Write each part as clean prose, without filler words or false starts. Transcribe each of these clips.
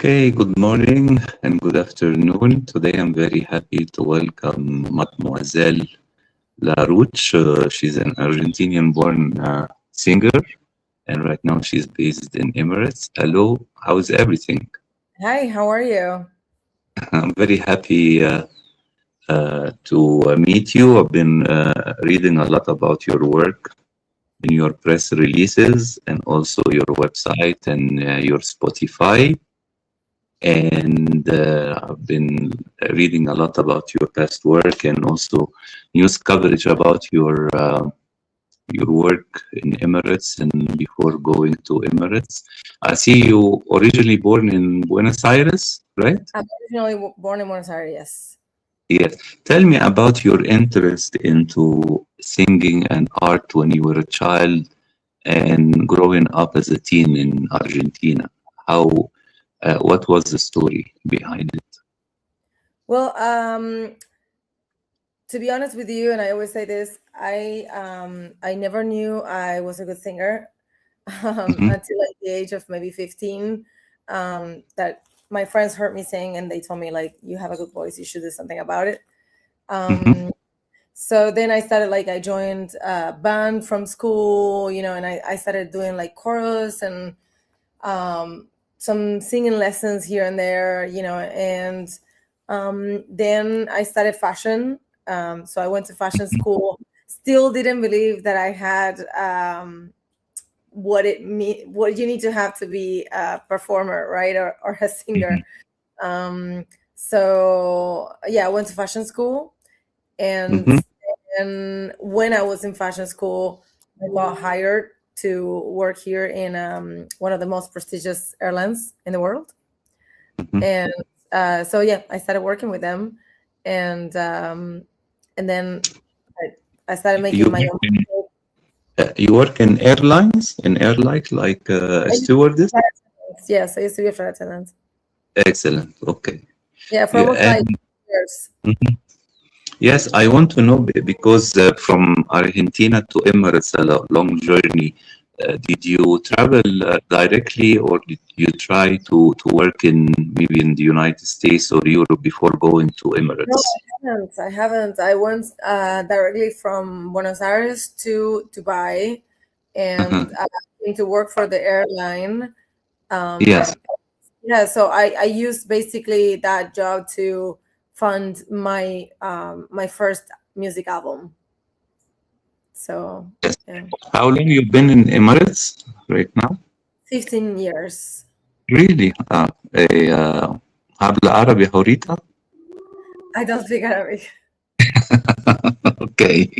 Okay, good morning and good afternoon. Today I'm very happy to welcome Mademoiselle LaRudche. She's an Argentinian-born singer, and right now she's based in Emirates. Hello, how's everything? Hi, how are you? I'm very happy to meet you. I've been reading a lot about your work in your press releases and also your website and your Spotify. And I've been reading a lot about your past work and also news coverage about your work in Emirates and before going to Emirates. I see you originally born in Buenos Aires, right? I'm originally born in Buenos Aires, yes. Yes. Tell me about your interest into singing and art when you were a child and growing up as a teen in Argentina. What was the story behind it? Well, to be honest with you, and I always say this, I never knew I was a good singer until like the age of maybe 15. That my friends heard me sing and they told me like, you have a good voice, you should do something about it. So then I started I joined a band from school, and I started doing like chorus and some singing lessons here and there, and then I started fashion. So I went to fashion school. Still didn't believe that I had what you need to have to be a performer, right, or a singer. So yeah, I went to fashion school, and when I was in fashion school, I got hired to work here in one of the most prestigious airlines in the world. And so yeah, I started working with them, and then I started making my own. You work in airlines, like a stewardess? Yes, I used to be a flight attendant. Excellent. Okay. Yeah, for almost 5 years. Yes, I want to know because from Argentina to Emirates, a long journey. Did you travel directly, or did you try to work maybe in the United States or Europe before going to Emirates? No, I haven't. I went directly from Buenos Aires to Dubai, and to work for the airline. Yes. Yeah, so I used basically that job to fund my my first music album. So Yes. yeah. How long you been in Emirates right now? 15 years. Really? habla árabe ahorita? I don't speak Arabic. Okay.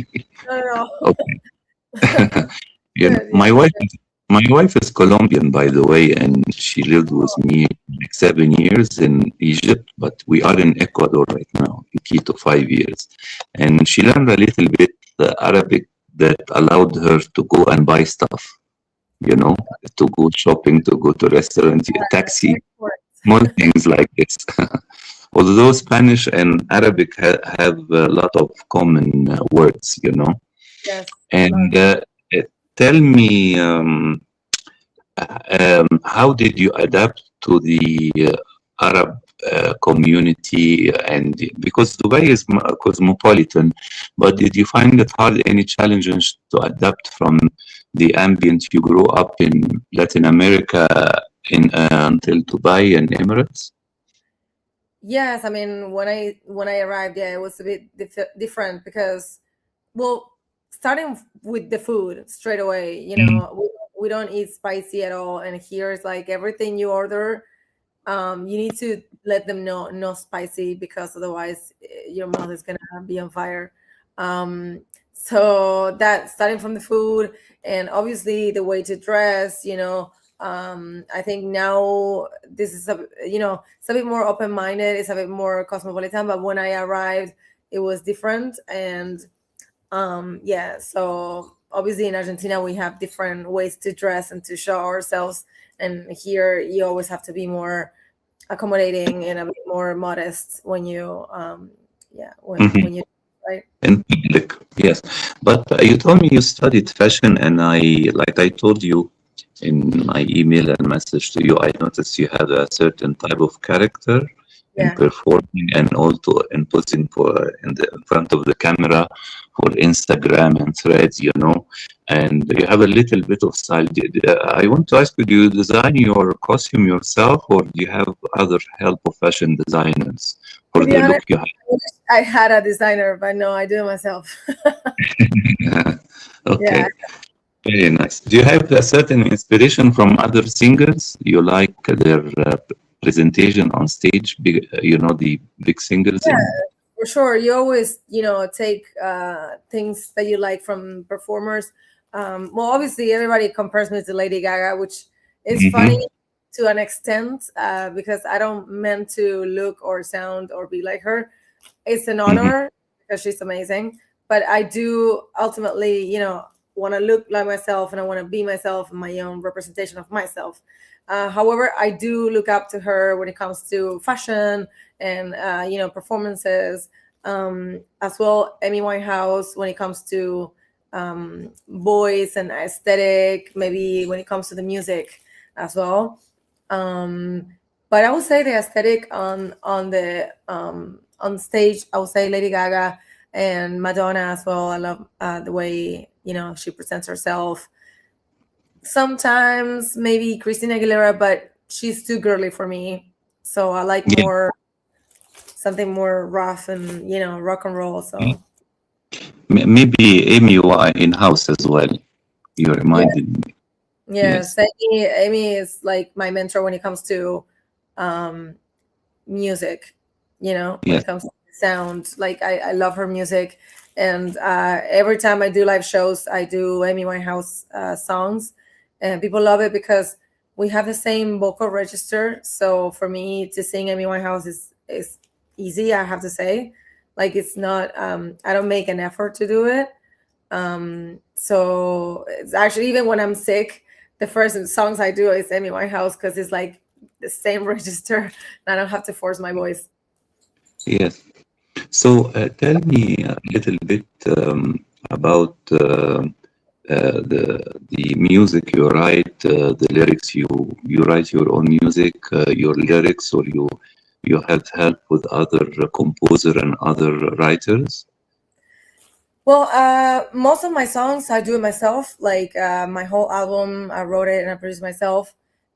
No. Okay. Yeah, my wife is Colombian, by the way, and she lived with me like 7 years in Egypt, but we are in Ecuador right now, in Quito, 5 years. And she learned a little bit Arabic that allowed her to go and buy stuff, to go shopping, to go to restaurants, taxi, small things like this. Although Spanish and Arabic have a lot of common words, Yes. And tell me, how did you adapt to the Arab community? And because Dubai is cosmopolitan, but did you find it hard, any challenges to adapt from the ambient you grew up in Latin America until Dubai and Emirates? Yes, I mean when I arrived, yeah, it was a bit different because, well, starting with the food straight away, we don't eat spicy at all, and here it's like everything you order, you need to let them know no spicy, because otherwise your mouth is gonna be on fire. So that, starting from the food, and obviously the way to dress, I think now this is it's a bit more open-minded, it's a bit more cosmopolitan, but when I arrived it was different. And yeah, so obviously in Argentina we have different ways to dress and to show ourselves, and here you always have to be more accommodating and a bit more modest when you when you, right? In public, yes. But you told me you studied fashion, and I told you, in my email and message to you, I noticed you have a certain type of character in Yeah. performing and also in putting in front of the camera for Instagram and threads, and you have a little bit of style. I want to ask you, do you design your costume yourself, or do you have other help of fashion designers To for be the look honest, you I wish I had a designer, but no, I do it myself. have? Yeah. Okay. Very nice. Do you have a certain inspiration from other singers? You like their presentation on stage, the big singers Yeah, in. for sure. You always, take things that you like from performers. Well, obviously, everybody compares me to Lady Gaga, which is funny Mm-hmm. to an extent because I don't meant to look or sound or be like her. It's an Mm-hmm. honor because she's amazing. But I do ultimately, want to look like myself and I want to be myself and my own representation of myself. However, I do look up to her when it comes to fashion and performances, as well. Amy Winehouse when it comes to voice and aesthetic, maybe when it comes to the music as well. Um, but I would say the aesthetic on stage, I would say Lady Gaga and Madonna as well. I love the way she presents herself. Sometimes maybe Christina Aguilera, but she's too girly for me. So I like Yeah, more something more rough and rock and roll. So maybe Amy in house as well. You yeah, reminded me. yes, Yes, Amy is like my mentor when it comes to um, music. When yes, it comes to sound, like I love her music, and every time I do live shows, I do Amy Winehouse songs, and people love it because we have the same vocal register. So for me to sing Amy Winehouse is easy. I have to say, like it's not. I don't make an effort to do it. So it's actually even when I'm sick, the first songs I do is Amy Winehouse because it's like the same register, and I don't have to force my voice. yes. So tell me a little bit about the music you write, the lyrics you write your own music, your lyrics, or you have help with other composer and other writers. Well, most of my songs I do it myself. Like my whole album, I wrote it and I produced myself.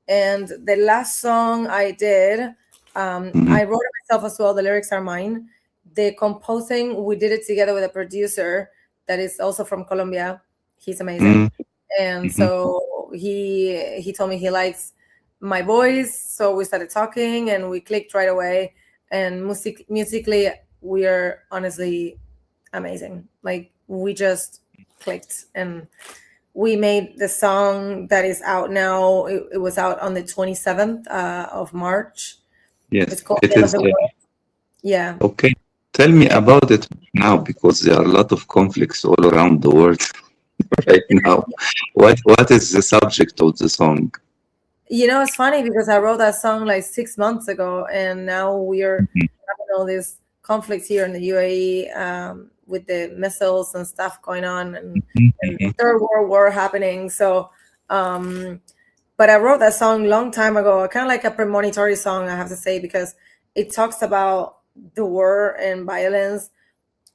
And the last song I did, Mhm. I wrote it myself as well. The lyrics are mine. The composing, we did it together with a producer that is also from Colombia. He's amazing, Mhm. and Mhm. so he told me he likes my voice. So we started talking, and we clicked right away. And musically, we are honestly amazing. Like we just clicked and we made the song that is out now. It was out on the 27th of March. It's Yes, called it End of is. the World. Yeah. Okay. Tell me Yeah. about it now because there are a lot of conflicts all around the world right now. What is the subject of the song? It's funny because I wrote that song like 6 months ago, and now we're Mhm. having all these conflicts here in the UAE with the missiles and stuff going on, and the Mhm. third world war happening. So, um, but I wrote that song long time ago, kind of like a premonitory song, I have to say, because it talks about the war and violence.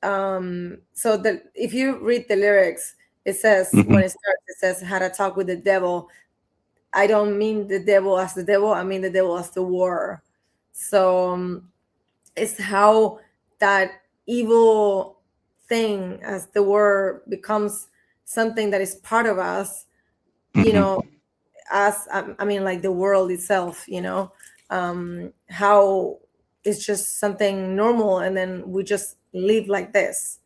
So that if you read the lyrics, it says Mhm. when it starts, it says had a talk with the devil. I don't mean the devil as the devil. I mean the devil as the war. So it's how that evil thing as the war becomes something that is part of us. You Mhm. know, as I mean, like the world itself. How it's just something normal, and then we just live like this.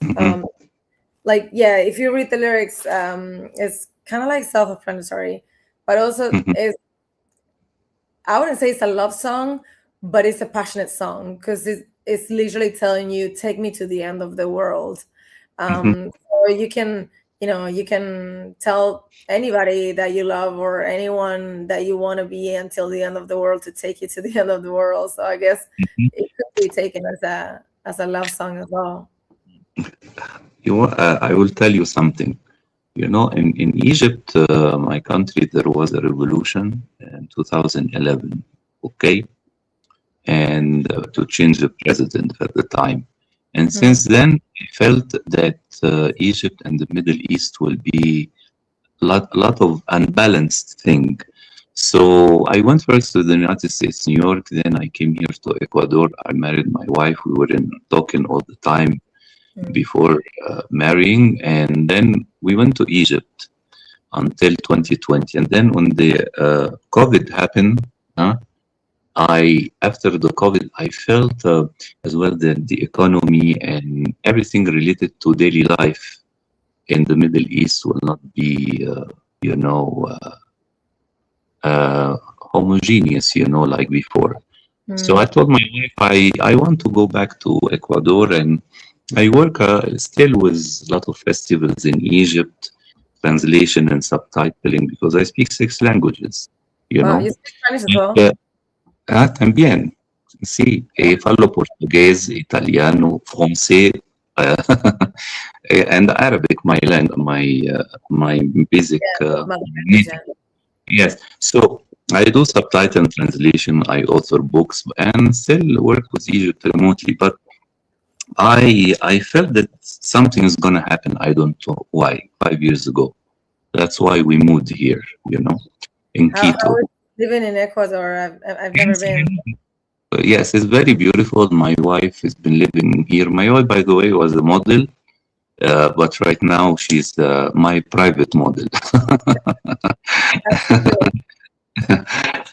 Mhm. Um, like yeah, if you read the lyrics, it's kind of like self-explanatory, but also Mhm. I wouldn't say it's a love song, but it's a passionate song because it's literally telling you, take me to the end of the world. Mhm. Or you can tell anybody that you love or anyone that you want to be until the end of the world to take you to the end of the world. So I guess Mhm. it could be taken as a love song as well. I will tell you something. In Egypt, my country, there was a revolution in 2011, okay, and to change the president at the time. And since then, I felt that Egypt and the Middle East will be lot of unbalanced thing. So I went first to the United States, New York. Then I came here to Ecuador. I married my wife. We were talking all the time before marrying, and then we went to Egypt until 2020. And then when the COVID happened, after the COVID, I felt as well that the economy and everything related to daily life in the Middle East will not be, homogeneous, like before. So I told my wife I want to go back to Ecuador, and I work still with a lot of festivals in Egypt, translation and subtitling, because I speak 6 languages, Wow, you speak Spanish as well? También. Sí, falo portugués, italiano, francés, and Arabic, my basic native. Yes. So I do subtitle and translation. I author books and still work with Egypt remotely. But I felt that something is gonna happen. I don't know why. 5 years ago. That's why we moved here. In Quito. How is living in Ecuador? I've never been. Yes, it's very beautiful. My wife has been living here. My wife, by the way, was a model. But right now she's my private model.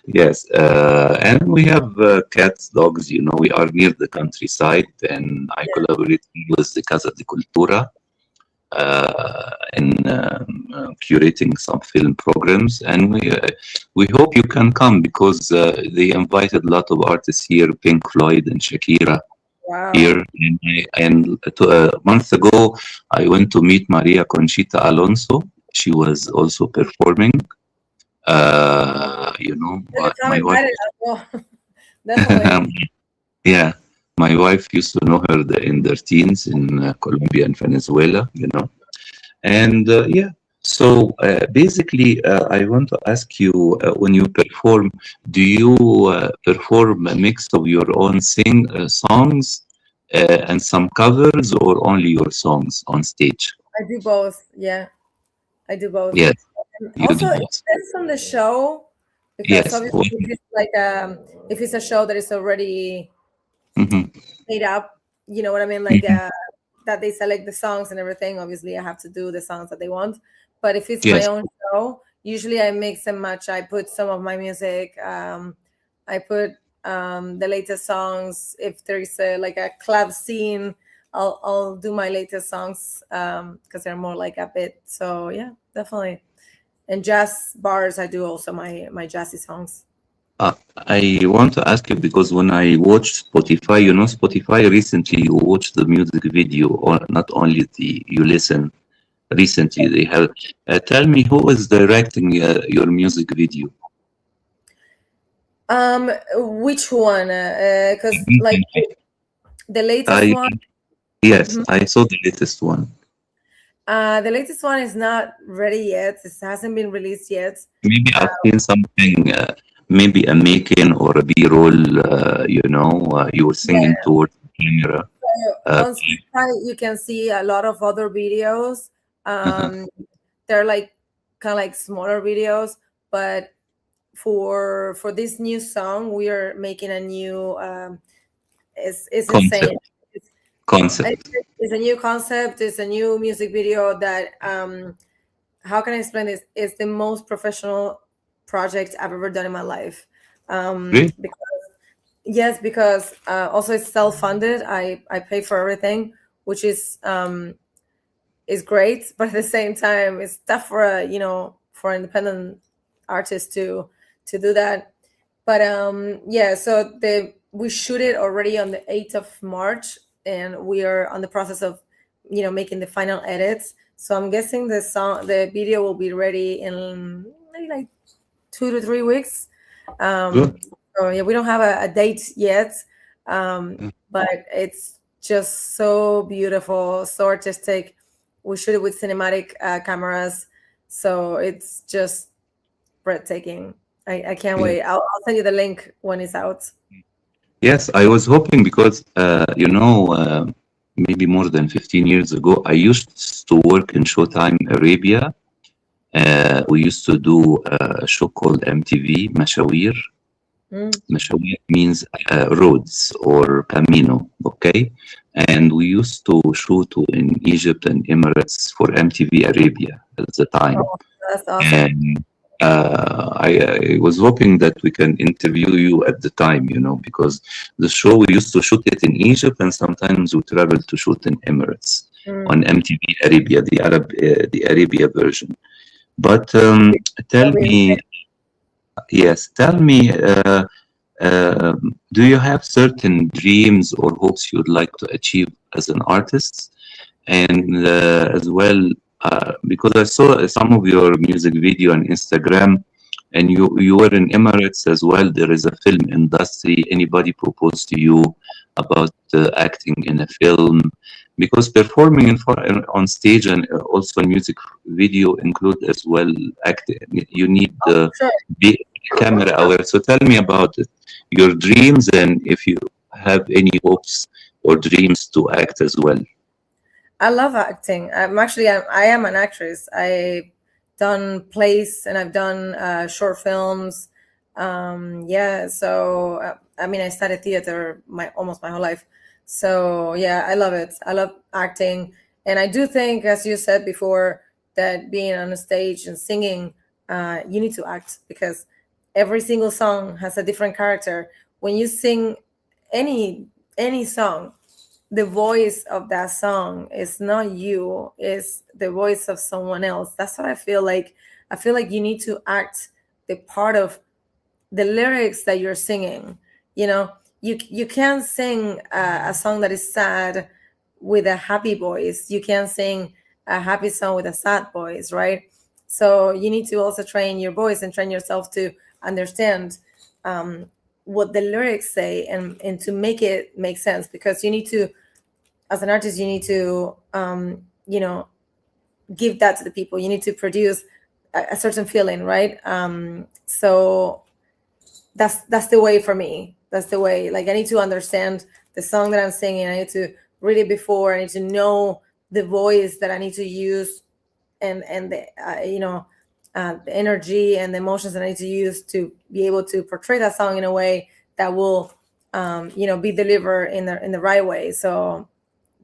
Yes, and we have cats, dogs. We are near the countryside, and I collaborate with the Casa de Cultura in curating some film programs, and we hope you can come because they invited a lot of artists here, Pink Floyd and Shakira. Wow. Here, and a month ago, I went to meet Maria Conchita Alonso. She was also performing. My wife. Definitely. Yeah, my wife used to know her in their teens in Colombia and Venezuela. And yeah. So basically, I want to ask you, when you perform, do you perform a mix of your own songs and some covers, or only your songs on stage? I do both. Yeah, I do both. Yes, you Also, do it both. depends on the show, because Yes. obviously if it's if it's a show that is already made up, you know what I mean, like that they select the songs and everything. Obviously, I have to do the songs that they want. But if it's my own show, usually I mix and match. I put some of my music. I put the latest songs. If there's a club scene, I'll do my latest songs because they're more like a bit. So yeah, definitely. And jazz bars, I do also my jazzy songs. I want to ask you because when I watched Spotify, Spotify recently, you watch the music video, or not only you listen. Recently, they have. Tell me, who is directing your music video? Which one? Because like the latest one. Yes, I saw the latest one. The latest one is not ready yet. It hasn't been released yet. Maybe I've seen something, maybe a making or a B-roll. You were singing towards the camera. On Spotify, you can see a lot of other videos. They're kind of like smaller videos, but for this new song, we are making a new. It's insane. Concept. It's a new concept. It's a new music video that. How can I explain this? It's the most professional project I've ever done in my life. Really? Because also it's self-funded. I pay for everything, which is great, but at the same time, it's tough for an independent artist to do that. But yeah, so we shoot it already on the 8th of March, and we are on the process of making the final edits. So I'm guessing the video will be ready in maybe like 2 to 3 weeks. So yeah, we don't have a date yet, but it's just so beautiful, so artistic. we shoot it with cinematic cameras, so it's just breathtaking. I can't Yeah. wait. I'll send you the link when it's out. Yes, I was hoping because, maybe more than 15 years ago, I used to work in Showtime Arabia. We used to do a show called MTV Mashawir. Mm. Mashawir means roads or camino, okay? And we used to shoot in Egypt and Emirates for MTV Arabia at the time. Oh, that's awesome. And I was hoping that we can interview you at the time, because the show we used to shoot it in Egypt and sometimes we travel to shoot in Emirates on MTV Arabia, the Arabia version. But tell me, yes, tell me, do you have certain dreams or hopes you'd like to achieve as an artist? And as well, because I saw some of your music video on Instagram, and you were in Emirates as well. There is a film industry. Anybody proposed to you about acting in a film? Because performing on stage and also music video include as well acting. You need Sure. be camera aware. So tell me about it, your dreams, and if you have any hopes or dreams to act as well. I love acting. I am an actress. I've done plays and I've done short films. Yeah, so I studied theater almost my whole life. So yeah, I love it. I love acting, and I do think, as you said before, that being on a stage and singing, you need to act, because every single song has a different character. When you sing any song, the voice of that song is not you, it's the voice of someone else. That's what I feel like. I feel like you need to act the part of the lyrics that you're singing. You can't sing a song that is sad with a happy voice. You can't sing a happy song with a sad voice, right? So you need to also train your voice and train yourself to understand what the lyrics say, and to make it make sense, because you need to, as an artist, you need to give that to the people. You need to produce a certain feeling, right? So that's the way for me. That's the way. Like, I need to understand the song that I'm singing. I need to read it before. I need to know the voice that I need to use, and the the energy and the emotions that I need to use to be able to portray that song in a way that will be delivered in the right way. So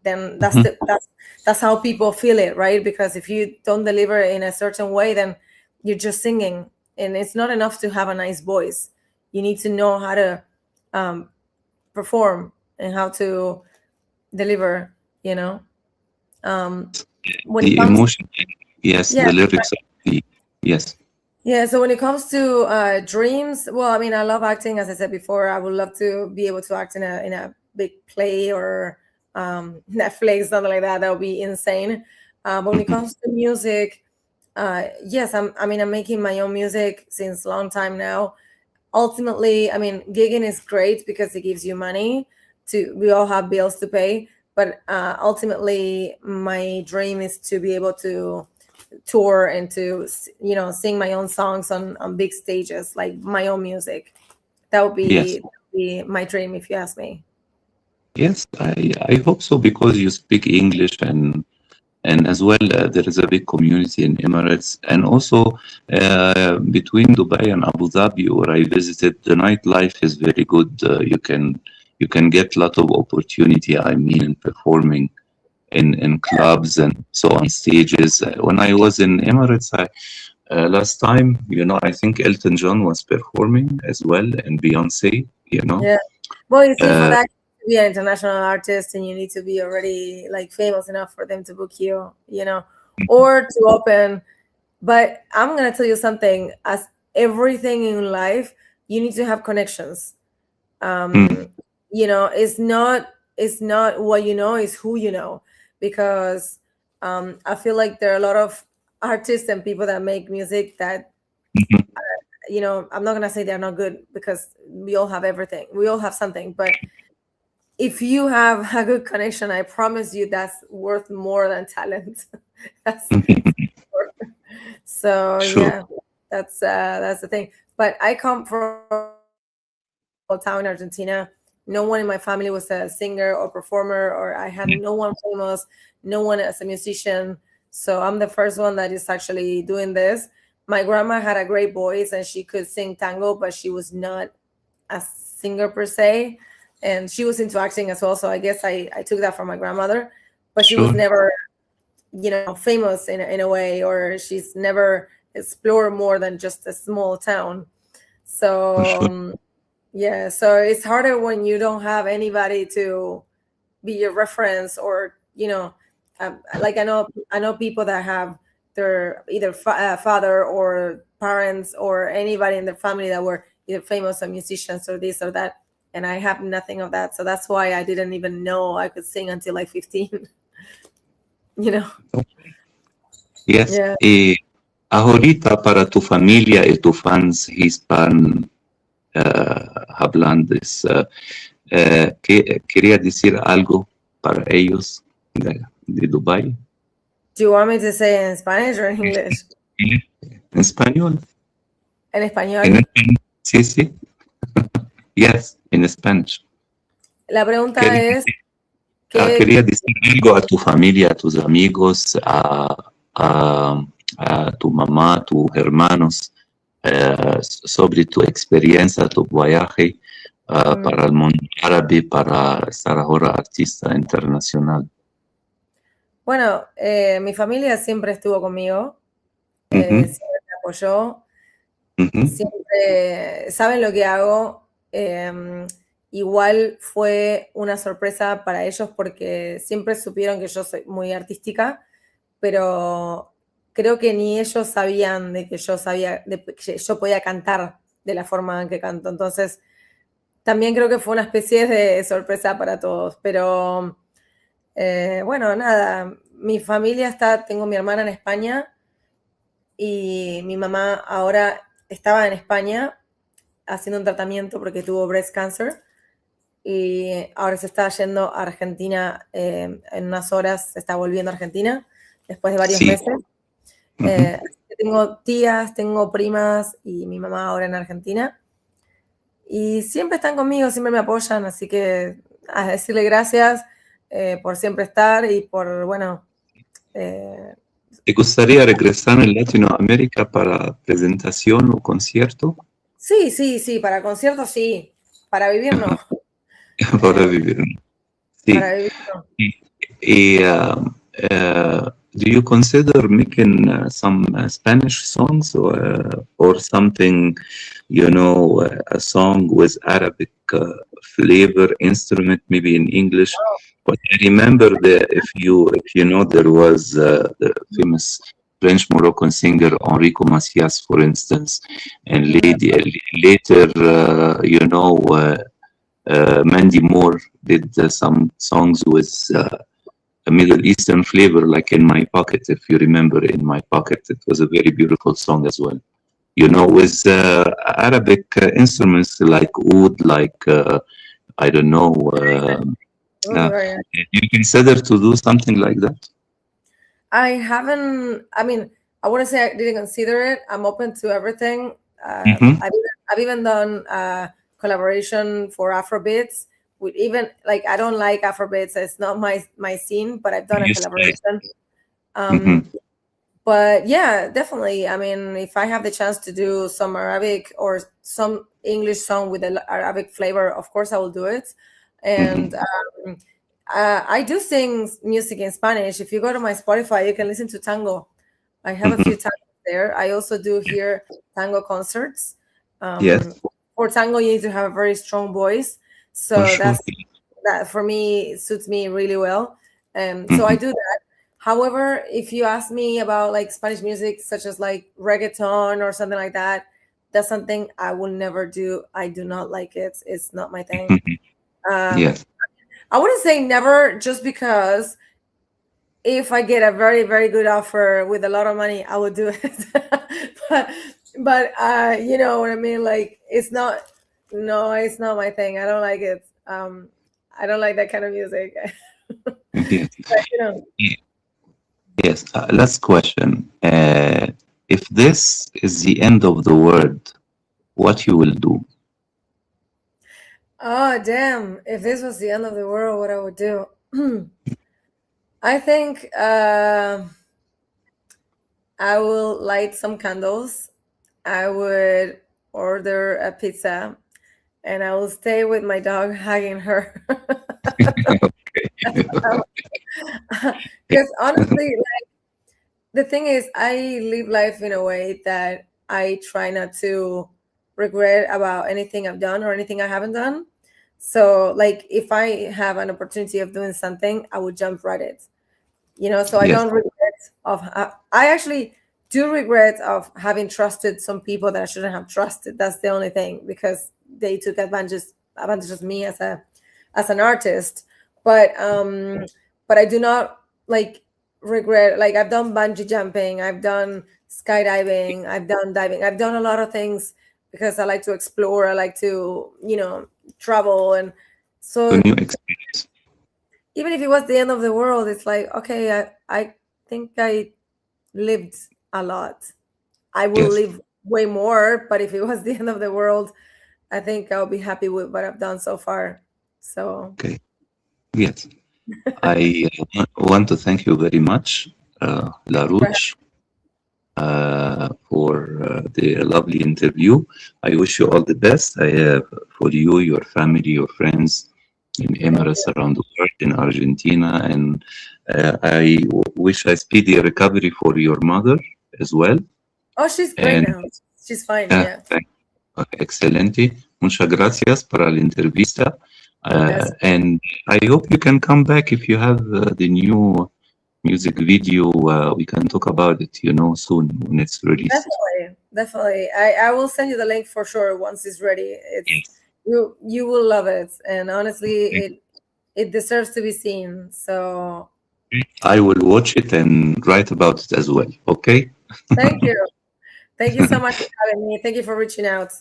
then that's how people feel it, right? Because if you don't deliver it in a certain way, then you're just singing, and it's not enough to have a nice voice. You need to know how to perform and how to deliver. When The it comes, emotion, yes, yeah, the lyrics, yes. yeah. So when it comes to dreams, well, I love acting. As I said before, I would love to be able to act in a big play or Netflix, something like that. That would be insane. But when it comes to music, yes, I'm making my own music since a long time now. Ultimately, gigging is great because it gives you money. We all have bills to pay, but ultimately, my dream is to be able to tour and to sing my own songs on big stages, like my own music. That would Yes. be my dream, if you ask me. Yes, I hope so, because you speak English, and as well there is a big community in Emirates, and also between Dubai and Abu Dhabi, where I visited, the nightlife is very good. You can get a lot of opportunity. In performing in clubs and so on stages. When I was in Emirates, last time, I think Elton John was performing as well, and Beyonce. Yeah. Well, you see, for Uh, that to be an international artist, and you need to be already like famous enough for them to book you, or to open. But I'm gonna tell you something. As everything in life, you need to have connections. mm, It's not what you know, it's who you know. Because I feel like there are a lot of artists and people that make music that mhm. I'm not gonna say they're not good, because we all have everything. We all have something. But if you have a good connection, I promise you that's worth more than talent. That's so Sure. yeah, that's the thing. But I come from a town in Argentina. No one in my family was a singer or performer, or I had no one famous, no one as a musician. So I'm the first one that is actually doing this. My grandma had a great voice and she could sing tango, but she was not a singer per se. And she was into acting as well. So I guess I took that from my grandmother, but she was Sure. never, famous in a way, or she's never explored more than just a small town. For So sure. yeah, so it's harder when you don't have anybody to be your reference, or like I know people that have their either father or parents or anybody in their family that were either famous or musicians or this or that, and I have nothing of that. So that's why I didn't even know I could sing until like 15. you know Yes. yeah. Ahorita para tu familia y tus fans hispan hablantes, quería decir algo para ellos de Dubái. Do you want me to say in Spanish or in English? En español. En En español. español. Sí, sí. Yes, in Spanish. La pregunta Quería, es que quería decir algo a tu familia, a tus amigos, a tu mamá, a tus hermanos, sobre tu experiencia, tu viaje para el mundo árabe, para estar ahora artista internacional. Bueno, mi familia siempre estuvo conmigo, Ujú, siempre me apoyó, ujú. siempre saben lo que hago. Igual fue una sorpresa para ellos porque siempre supieron que yo soy muy artística, pero creo que ni ellos sabían de que yo podía cantar de la forma en que canto. Entonces, también creo que fue una especie de sorpresa para todos. Pero bueno, nada, mi familia tengo mi hermana en España y mi mamá ahora estaba en España haciendo un tratamiento porque tuvo breast cancer y ahora se está yendo a Argentina, en unas horas se está volviendo a Argentina después de varios Sí. meses. Ujú. Así que tengo tías, tengo primas y mi mamá ahora en Argentina. Y siempre están conmigo, siempre me apoyan, así que a decirle gracias por siempre estar y por, bueno... ¿Te gustaría regresar en Latinoamérica para presentación o concierto? sí, para conciertos sí, para vivir no. Para vivir. Sí. Para vivir no. Do you consider making some Spanish songs or something, a song with Arabic flavor, instrument, maybe in English? But I remember if you know, there was the famous French Moroccan singer Enrico Macias, for instance, and later, Mandy Moore did some songs with a Middle Eastern flavor, like In My Pocket. If you remember, In My Pocket, it was a very beautiful song as well. With Arabic instruments like oud, like I don't know. Do you consider to do something like that? I haven't. I mean, I wouldn't say I didn't consider it. I'm open to everything. I've even done collaboration for Afrobeats. With even like I don't like Afrobeats. It's not my scene, but I've done a collaboration. But yeah, definitely. I mean, if I have the chance to do some Arabic or some English song with an Arabic flavor, of course I will do it. And I do sing music in Spanish. If you go to my Spotify, you can listen to tango. I have a few tangos there. I also do here tango concerts. Yes. For tango, you need to have a very strong voice. So that for me suits me really well. So I do that. However, if you ask me about like Spanish music, such as like reggaeton or something like that, that's something I will never do. I do not like it. It's not my thing. Yes. I wouldn't say never, just because if I get a very, very good offer with a lot of money, I would do it. but you know what I mean? Like, it's not my thing. I don't like it. I don't like that kind of music. Yes. But, Yes. Last question. If this is the end of the world, what you will do? Oh, damn. If this was the end of the world, what I would do? I think I will light some candles. I would order a pizza and I will stay with my dog hugging her. Because honestly, the thing is, I live life in a way that I try not to regret about anything I've done or anything I haven't done. So, like, if I have an opportunity of doing something, I would jump right it. So I Yes. don't regret of. I actually do regret of having trusted some people that I shouldn't have trusted. That's the only thing because they took advantage of me as an artist. But I do not like regret. Like I've done bungee jumping, I've done skydiving, I've done diving, I've done a lot of things because I like to explore. I like to travel, and A so new experience. even if it was the end of the world, it's like okay, I think I lived a lot. I will Yes. live way more, but if it was the end of the world, I think I'll be happy with what I've done so far. So Okay. Yes. I want to thank you very much, LaRudche, for the lovely interview. I wish you all the best. I have for you, your family, your friends in thank Emirates you. around the world, in Argentina, and wish a speedy recovery for your mother as well. Oh, she's great And now. She's fine. Yeah. thank excelente. Muchas gracias para la entrevista. Yes. And I hope you can come back if you have the new music video. We can talk about it, soon when it's released. Definitely. Definitely. I will send you the link for sure once it's ready. It's Yes. you will love it. And honestly, it deserves to be seen. So I will watch it and write about it as well. Okay. thank you. Thank you so much for having me. Thank you for reaching out.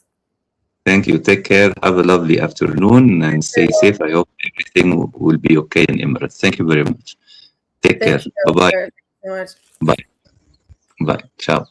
Thank you. Take care. Have a lovely afternoon and stay safe. I hope everything will be okay in Emirates. Thank you very much. Take care. Thank you. Bye bye. Thank you so much. Bye bye. Ciao.